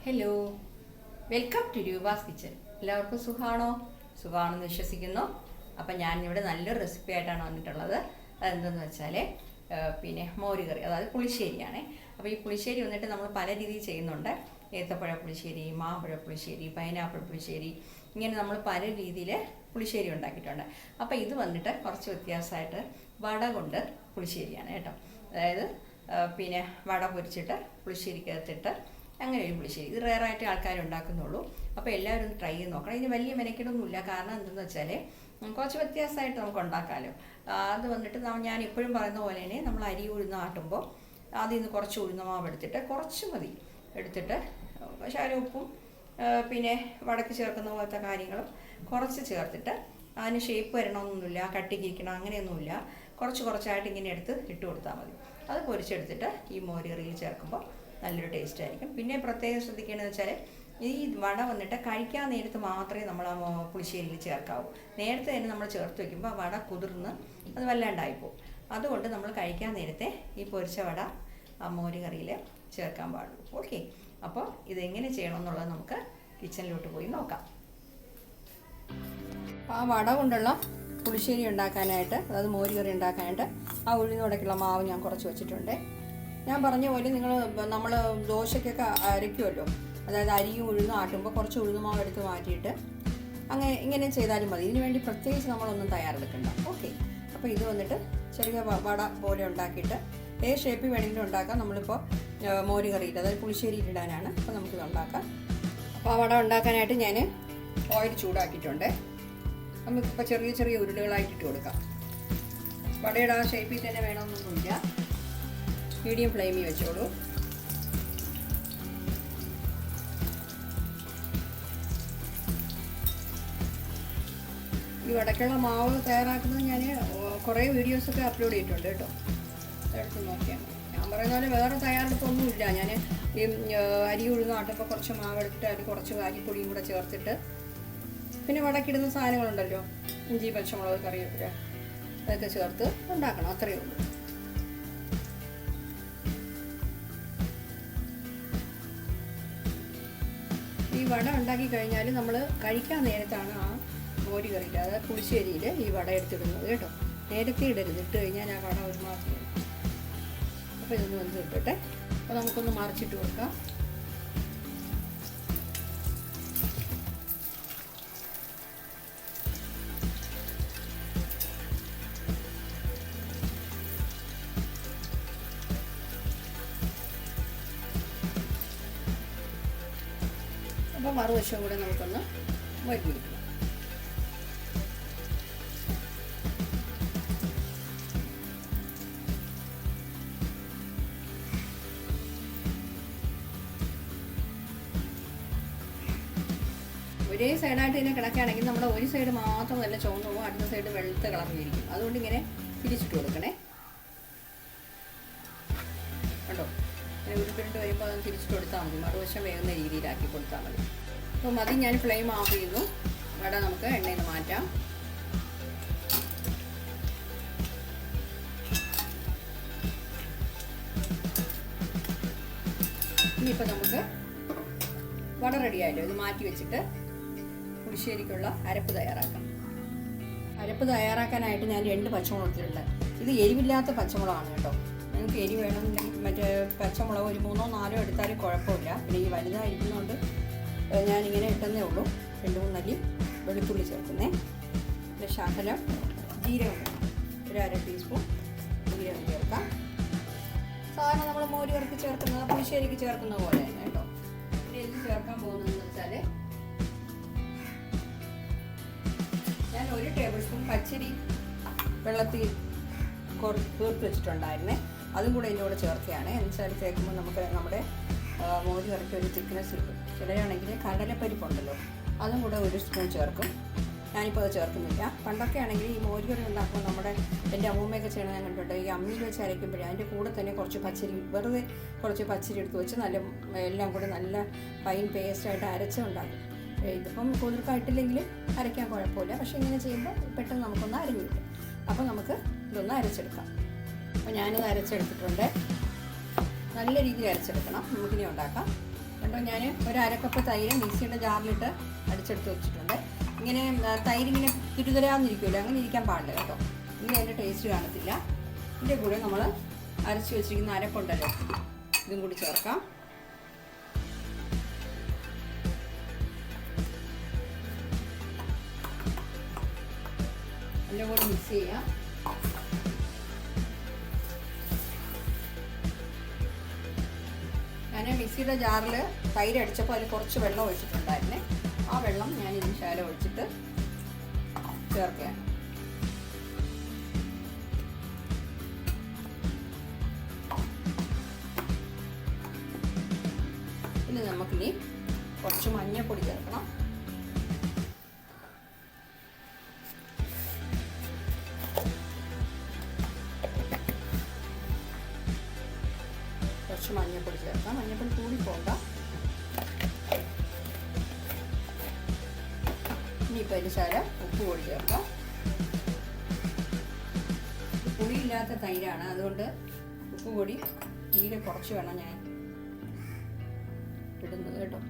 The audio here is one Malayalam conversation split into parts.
Hello, welcome to Roopa's kitchen. എല്ലാവർക്കും സുഖമാണെന്ന് വിശ്വസിക്കുന്നു. അപ്പം ഞാനിവിടെ നല്ലൊരു റെസിപ്പി ആയിട്ടാണ് വന്നിട്ടുള്ളത്. അതെന്തെന്ന് വെച്ചാൽ മോര് കറി, അതായത് പുളിശ്ശേരിയാണ്. അപ്പോൾ ഈ പുളിശ്ശേരി വന്നിട്ട് നമ്മൾ പല രീതിയിൽ ചെയ്യുന്നുണ്ട്. ഏത്തപ്പഴ പുളിശ്ശേരി, മാമ്പഴ പുളിശ്ശേരി, പൈനാപ്പിൾ പുളിശ്ശേരി, ഇങ്ങനെ നമ്മൾ പല രീതിയിൽ പുളിശ്ശേരി ഉണ്ടാക്കിയിട്ടുണ്ട്. അപ്പോൾ ഇത് വന്നിട്ട് കുറച്ച് വ്യത്യാസമായിട്ട് വട കൊണ്ട് പുളിശ്ശേരിയാണ് കേട്ടോ. അതായത് വട പൊരിച്ചിട്ട് പുളിശ്ശേരിക്കകത്തിട്ട് അങ്ങനെ ഒരു പുളിശ്ശേരി. ഇത് റെയറായിട്ട് ആൾക്കാർ ഉണ്ടാക്കുന്നുള്ളൂ. അപ്പോൾ എല്ലാവരും ഒന്ന് ട്രൈ ചെയ്ത് നോക്കണം. ഇതിന് വലിയ മെനക്കെടൊന്നുമില്ല. കാരണം എന്തെന്ന് വെച്ചാൽ കുറച്ച് വ്യത്യാസമായിട്ട് നമുക്ക് ഉണ്ടാക്കാമല്ലോ. അത് വന്നിട്ട് ഞാൻ എപ്പോഴും പറയുന്ന പോലെ തന്നെ നമ്മൾ അരി ഉഴുന്ന് ആട്ടുമ്പോൾ അതിൽ നിന്ന് കുറച്ച് ഉഴുന്നമാവ് എടുത്തിട്ട് കുറച്ച് മതി എടുത്തിട്ട് ശകലം ഉപ്പും വടക്ക് ചേർക്കുന്ന പോലത്തെ കാര്യങ്ങളും കുറച്ച് ചേർത്തിട്ട് അതിന് ഷേപ്പ് വരണമെന്നൊന്നുമില്ല, കട്ടിക്കിരിക്കണം അങ്ങനെയൊന്നുമില്ല. കുറച്ചായിട്ട് ഇങ്ങനെ എടുത്ത് ഇട്ട് കൊടുത്താൽ മതി. അത് പൊരിച്ചെടുത്തിട്ട് ഈ മോര് കറിയിൽ ചേർക്കുമ്പോൾ നല്ലൊരു ടേസ്റ്റ് ആയിരിക്കും. പിന്നെ പ്രത്യേകം ശ്രദ്ധിക്കേണ്ടതെന്ന് വെച്ചാൽ ഈ വട വന്നിട്ട് കഴിക്കാൻ നേരത്ത് മാത്രമേ നമ്മൾ ആ പുളിശ്ശേരിയിൽ ചേർക്കാവൂ. നേരത്തെ തന്നെ നമ്മൾ ചേർത്ത് വയ്ക്കുമ്പോൾ ആ വട കുതിർന്ന് അത് വല്ലാണ്ടായിപ്പോവും. അതുകൊണ്ട് നമ്മൾ കഴിക്കാൻ നേരത്തെ ഈ പൊരിച്ച വട ആ മോര് കറിയിൽ ചേർക്കാൻ പാടുള്ളൂ. ഓക്കെ, അപ്പോൾ ഇതെങ്ങനെ ചെയ്യണമെന്നുള്ളത് നമുക്ക് കിച്ചണിലോട്ട് പോയി നോക്കാം. ആ വട കൊണ്ടുള്ള പുളിശ്ശേരി ഉണ്ടാക്കാനായിട്ട്, അതായത് മോര് കറി ഉണ്ടാക്കാനായിട്ട് ആ ഉഴുന്നോടൊക്കെയുള്ള മാവ് ഞാൻ കുറച്ച് വെച്ചിട്ടുണ്ട്. ഞാൻ പറഞ്ഞ പോലെ നമ്മൾ ദോശയ്ക്കൊക്കെ അരയ്ക്കുമല്ലോ, അതായത് അരിയും ഉഴുന്നും ആട്ടുമ്പോൾ കുറച്ച് ഉഴുന്നുമാവ് എടുത്ത് മാറ്റിയിട്ട് ഇങ്ങനെ ചെയ്താലും മതി. ഇതിന് വേണ്ടി പ്രത്യേകിച്ച് നമ്മളൊന്നും തയ്യാറെടുക്കണ്ട. ഓക്കെ, അപ്പോൾ ഇത് വന്നിട്ട് ചെറിയ വട പോലെ ഉണ്ടാക്കിയിട്ട് ഏത് ഷേപ്പിൽ വേണമെങ്കിലും ഉണ്ടാക്കാം. നമ്മളിപ്പോൾ മോര് കറിയിട്ട്, അതായത് പുളിശ്ശേരി ഇടാനാണ്. അപ്പോൾ നമുക്കിത് ഉണ്ടാക്കാം. അപ്പോൾ ആ വട ഉണ്ടാക്കാനായിട്ട് ഞാൻ ഓയിൽ ചൂടാക്കിയിട്ടുണ്ട്. നമുക്കിപ്പോൾ ചെറിയ ഉരുളകളായിട്ട് ഇട്ട് കൊടുക്കാം. വടയുടെ ആ ഷേപ്പിൽ തന്നെ വേണമെന്നൊന്നുമില്ല. മീഡിയം ഫ്ലെയിമിൽ വെച്ചോളൂ. ഈ വടക്കുള്ള മാവ് തയ്യാറാക്കുന്നത് ഞാൻ കുറേ വീഡിയോസൊക്കെ അപ്ലോഡ് ചെയ്തിട്ടുണ്ട് കേട്ടോ. എടുത്ത് നോക്കിയാൽ മതി. ഞാൻ പറയുന്ന പോലെ വേറെ തയ്യാറെടുപ്പൊന്നുമില്ല. ഞാൻ ഈ അരി ഉഴുന്ന് ആട്ടപ്പോൾ കുറച്ച് മാവ് എടുത്തിട്ട് അതിൽ കുറച്ച് അരിപ്പൊടിയും കൂടെ ചേർത്തിട്ട് പിന്നെ വടക്കിടുന്ന സാധനങ്ങളുണ്ടല്ലോ, ഇഞ്ചി, പച്ചമുളക്, കറിവേപ്പില, അതൊക്കെ ചേർത്ത് ഉണ്ടാക്കണം. അത്രയേ ഉള്ളൂ. ഈ വട ഉണ്ടാക്കി കഴിഞ്ഞാൽ നമ്മൾ കഴിക്കാൻ നേരത്താണ് ആ മോര് കറിയിൽ, അതായത് പുളിശ്ശേരിയിൽ ഈ വട എടുത്തിടുന്നത് കേട്ടോ. നേരത്തെ ഇടരുത്. ഇട്ട് കഴിഞ്ഞാൽ ആ വട ഒരു മാസം. അപ്പോൾ ഇതൊന്ന് വന്ന് ഇട്ടട്ടെ. അപ്പോൾ നമുക്കൊന്ന് മറിച്ചിട്ട് കൊടുക്കാം. അപ്പോൾ മറുവശം കൂടെ നമുക്കൊന്ന് വഴറ്റിയെടുക്കാം. ഒരേ സൈഡായിട്ട് ഇതിനെ കിടക്കുകയാണെങ്കിൽ നമ്മുടെ ഒരു സൈഡ് മാത്രം നല്ല ചുവന്ന് പോകും, അടുത്ത സൈഡ് വെളുത്ത കളറിലിരിക്കും. അതുകൊണ്ട് ഇങ്ങനെ തിരിച്ചിട്ട് കൊടുക്കണേ. കണ്ടോ, ഇങ്ങനെ ഉരുട്ടിട്ട് വരുമ്പോൾ അത് തിരിച്ചിട്ട് കൊടുത്താൽ മതി. മറുവശം വേകുന്ന രീതിയിലാക്കി കൊടുത്താൽ മതി. അപ്പോൾ മതി, ഞാൻ ഫ്ലെയിം ഓഫ് ചെയ്യുന്നു. വട നമുക്ക് എണ്ണയിൽ നിന്ന് മാറ്റാം. ഇനിയിപ്പോൾ നമുക്ക് വട റെഡിയായല്ലോ. ഇത് മാറ്റി വെച്ചിട്ട് പുളിശ്ശേരിക്കുള്ള അരപ്പ് തയ്യാറാക്കാം. അരപ്പ് തയ്യാറാക്കാനായിട്ട് ഞാൻ 2 പച്ചമുളക് എടുത്തിട്ടുണ്ട്. ഇത് എരിവില്ലാത്ത പച്ചമുളകാണ് കേട്ടോ. നിങ്ങൾക്ക് എരി വേണമെന്നുണ്ടെങ്കിൽ മറ്റേ പച്ചമുളക് ഒരു 3-4 എടുത്താലും കുഴപ്പമില്ല. പിന്നെ ഈ വലുതായിരിക്കുന്നതുകൊണ്ട് ഞാനിങ്ങനെ ഇട്ടെന്നേ ഉള്ളൂ. 2-3 അല്ലി വെളുത്തുള്ളി ചേർക്കുന്നേ. പിന്നെ ശകലം ജീരകം വേണം, ഒരു 1/2 ടീസ്പൂൺ ജീരകം ചേർക്കാം. സാധാരണ നമ്മൾ മോര് കറിക്ക് ചേർക്കുന്നത്, പുളിശ്ശേരിക്ക് ചേർക്കുന്ന പോലെ തന്നെ കേട്ടോ. പിന്നെ ഇത് ചേർക്കാൻ പോകുന്നതെന്ന് വെച്ചാൽ ഞാൻ 1 ടേബിൾ സ്പൂൺ പച്ചരി വെള്ളത്തിൽ തീർത്ത് വെച്ചിട്ടുണ്ടായിരുന്നേ. അതും കൂടെ ഇതിൻ്റെ കൂടെ ചേർക്കുകയാണ്. എന്നുവെച്ചാൽ ചേർക്കുമ്പോൾ നമുക്ക് നമ്മുടെ മോര് കറിക്ക് ഒരു തിക്നെസ് കിട്ടും. ചിലരാണെങ്കിൽ കടലപ്പരിപ്പുണ്ടല്ലോ, അതും കൂടെ 1 സ്പൂൺ ചേർക്കും. ഞാനിപ്പോൾ അത് ചേർക്കുന്നില്ല. പണ്ടൊക്കെ ആണെങ്കിൽ ഈ മോര് കറി ഉണ്ടാക്കുമ്പോൾ എൻ്റെ അമ്മൂമ്മയൊക്കെ ചെയ്യണത് ഞാൻ കണ്ടിട്ടുണ്ട്. ഈ അമ്മിയിൽ വെച്ച് അരയ്ക്കുമ്പോഴേ അതിൻ്റെ കൂടെ തന്നെ കുറച്ച് പച്ചരി, വെറുതെ കുറച്ച് പച്ചരി എടുത്ത് വെച്ച് എല്ലാം കൂടെ നല്ല ഫൈൻ പേസ്റ്റായിട്ട് അരച്ചുണ്ടാക്കും. ഇതിപ്പം കുതിർക്കായിട്ടില്ലെങ്കിൽ അരയ്ക്കാൻ കുഴപ്പമില്ല. പക്ഷേ ഇങ്ങനെ ചെയ്യുമ്പോൾ പെട്ടെന്ന് നമുക്കൊന്ന് അരഞ്ഞു കിട്ടും. അപ്പോൾ നമുക്ക് ഇതൊന്ന് അരച്ചെടുക്കാം. അപ്പോൾ ഞാനിത് അരച്ചെടുത്തിട്ടുണ്ട്. നല്ല രീതിയിൽ അരച്ചെടുക്കണം. നമുക്കിനി ഉണ്ടാക്കാം. കണ്ടോ, ഞാൻ ഒരു അരക്കപ്പ് തൈര് മിക്സിയുടെ ജാറിലിട്ട് അടിച്ചെടുത്ത് വെച്ചിട്ടുണ്ട്. ഇങ്ങനെ തൈര് ഇങ്ങനെ തിരുതരാന്നിരിക്കുമല്ലോ, അങ്ങനെ ഇരിക്കാൻ പാടില്ല കേട്ടോ, ഇനി അതിൻ്റെ ടേസ്റ്റ് കാണത്തില്ല. ഇതിൻ്റെ കൂടെ നമ്മൾ അരച്ച് വെച്ചിരിക്കുന്ന അരപ്പുണ്ടല്ലോ, ഇതും കൂടി ചേർക്കാം. അതിൻ്റെ കൂടെ മിക്സ് ചെയ്യാം. ഞാൻ മിക്സിയുടെ ജാറിൽ തൈര് അടിച്ചപ്പോൾ അതിൽ കുറച്ച് വെള്ളം ഒഴിച്ചിട്ടുണ്ടായിരുന്നേ. ആ വെള്ളം ഞാൻ ഇതിന് ശകലം ഒഴിച്ചിട്ട് ചേർക്കുകയാണ്. പിന്നെ നമുക്കിനി കുറച്ച് മഞ്ഞൾപ്പൊടി ചേർക്കണം. കുറച്ച് മഞ്ഞൾപ്പൊടി ചേർക്കാം. മഞ്ഞൾപ്പൊടി കൂടി പോണ്ട. ഇനിയിപ്പോൾ അതിന് ശകലം ഉപ്പ് കൂടി ചേർക്കാം. പുളിയില്ലാത്ത തൈരാണ്, അതുകൊണ്ട് ഉപ്പ് പൊടി തീരെ കുറച്ച് വേണം ഞാൻ ഇടുന്നത് കേട്ടോ.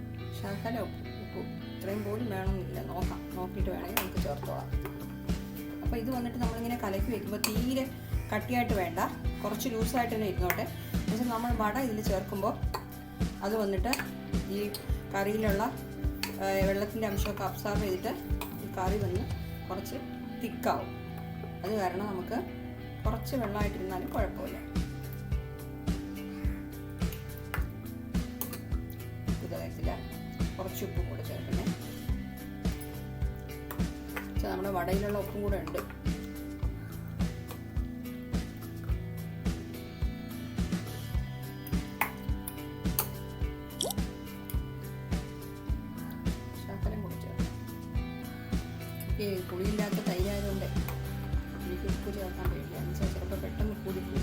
ശകലം ഉപ്പ്, ഇത്രയും പോലും വേണമെന്നില്ല, നോക്കിയിട്ട് വേണമെങ്കിൽ നമുക്ക് ചേർത്തോളാം. അപ്പോൾ ഇത് വന്നിട്ട് നമ്മളിങ്ങനെ കലക്കി വയ്ക്കുമ്പോൾ തീരെ കട്ടിയായിട്ട് വേണ്ട, കുറച്ച് ലൂസായിട്ട് തന്നെ ഇരുന്നോട്ടെ. പക്ഷേ നമ്മൾ വട ഇതിൽ ചേർക്കുമ്പോൾ അത് വന്നിട്ട് ഈ കറിയിലുള്ള വെള്ളത്തിൻ്റെ അംശമൊക്കെ അബ്സോർബ് ചെയ്തിട്ട് ഈ കറി വന്ന് കുറച്ച് തിക്കാവും. അത് കാരണം നമുക്ക് കുറച്ച് വെള്ളമായിട്ടിരുന്നാലും കുഴപ്പമില്ല. ഇതായിട്ടില്ല, കുറച്ച് ഉപ്പും കൂടെ ചേർക്കണേ. പക്ഷെ നമ്മുടെ വടയിലുള്ള ഉപ്പും കൂടെ ഉണ്ട്. പുളിയില്ലാത്ത തൈരായതുകൊണ്ട് എനിക്ക് ഉപ്പ് ചേർക്കാൻ കഴിയില്ല, എന്നുവെച്ചാൽ ചിലപ്പോൾ പെട്ടെന്ന് കൂടിപ്പോയി.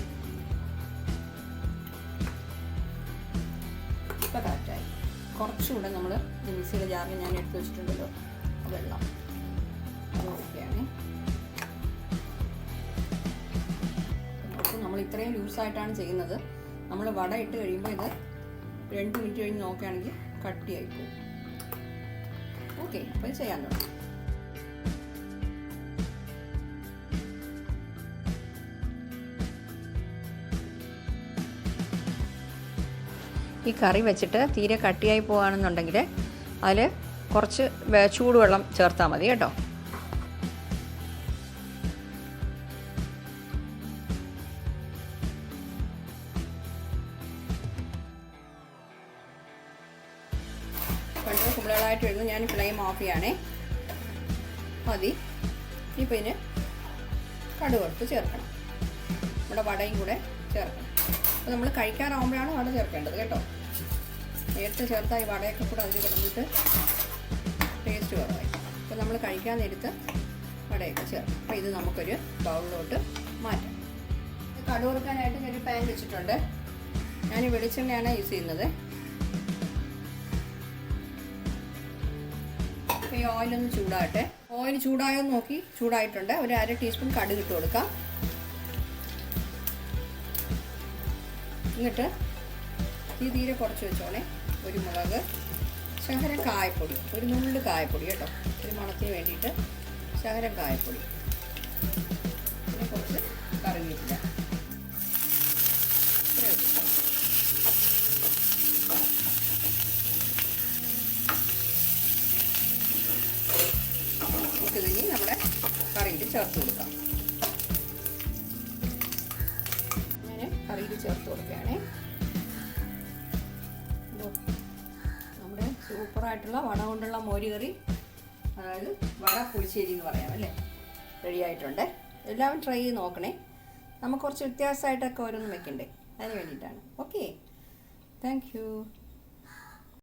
ഇപ്പം കറക്റ്റായി. കുറച്ചുകൂടെ നമ്മൾ മിക്സിയുടെ ജാറിൽ ഞാൻ എടുത്ത് വെച്ചിട്ടുണ്ടല്ലോ വെള്ളം, അത് ഒഴിക്കുകയാണ്. നമ്മൾ ഇത്രയും ലൂസായിട്ടാണ് ചെയ്യുന്നത്. നമ്മൾ വട ഇട്ട് കഴിയുമ്പോൾ ഇത് 2 മിനിറ്റ് കഴിഞ്ഞ് നോക്കുകയാണെങ്കിൽ കട്ടിയായി പോകും. ഓക്കെ, അപ്പോൾ ചെയ്യാൻ തുടങ്ങാം. ഈ കറി വെച്ചിട്ട് തീരെ കട്ടിയായി പോകുകയാണെന്നുണ്ടെങ്കിൽ അതിൽ കുറച്ച് ചൂടുവെള്ളം ചേർത്താൽ മതി കേട്ടോ. കണ്ടു കുമ്പളകളായിട്ട് വരുന്നു. ഞാൻ ഫ്ലെയിം ഓഫ് ചെയ്യണേ. മതി. ഇപ്പോൾ ഇതിന് കടുക് ചേർക്കണം. നമ്മുടെ വടയും കൂടെ ചേർക്കണം. അപ്പോൾ നമ്മൾ കഴിക്കാറാവുമ്പോഴാണ് വട ചേർക്കേണ്ടത് കേട്ടോ. നേരത്തെ ചേർത്താൽ ഈ വടയൊക്കെ കൂടെ അതിൽ കിടന്നിട്ട് ടേസ്റ്റ് കുറവായി. അപ്പോൾ നമ്മൾ കഴിക്കാൻ നേരത്ത് വടയൊക്കെ ചേർക്കും. അപ്പോൾ ഇത് നമുക്കൊരു ബൗളിലോട്ട് മാറ്റാം. കടുക് വറുക്കാനായിട്ട് ഞാനൊരു പാൻ വെച്ചിട്ടുണ്ട്. ഞാൻ വെളിച്ചെണ്ണയാണ് യൂസ് ചെയ്യുന്നത്. അപ്പോൾ ഈ ഓയിലൊന്ന് ചൂടാകട്ടെ. ഓയിൽ ചൂടായോ നോക്കി. ചൂടായിട്ടുണ്ട്. ഒരു 1/2 ടീസ്പൂൺ കടുക് ഇട്ട് കൊടുക്കാം. എന്നിട്ട് തീരെ കുറച്ച് വെച്ചോണേ. ഒരു മുളക്, ശകലം കായപ്പൊടി, ഒരു നുള്ളു കായപ്പൊടി കേട്ടോ, ഒരു മണത്തിന് വേണ്ടിയിട്ട് ശകലം കായപ്പൊടി, പിന്നെ കുറച്ച് കറിവേപ്പില. നമുക്കിതിനി നമ്മുടെ കറിയിൽ ചേർത്ത് കൊടുക്കാം. കറിയിൽ ചേർത്ത് കൊടുക്കുകയാണേ. നമ്മുടെ സൂപ്പറായിട്ടുള്ള വട കൊണ്ടുള്ള മോര് കറി, അതായത് വട പുളിശ്ശേരി എന്ന് പറയാം അല്ലേ, റെഡി ആയിട്ടുണ്ട്. എല്ലാവരും ട്രൈ ചെയ്ത് നോക്കണേ. നമുക്ക് കുറച്ച് വ്യത്യാസമായിട്ടൊക്കെ ഓരോന്നും വെക്കണ്ടേ, അതിന് വേണ്ടിയിട്ടാണ്. Okay, thank you.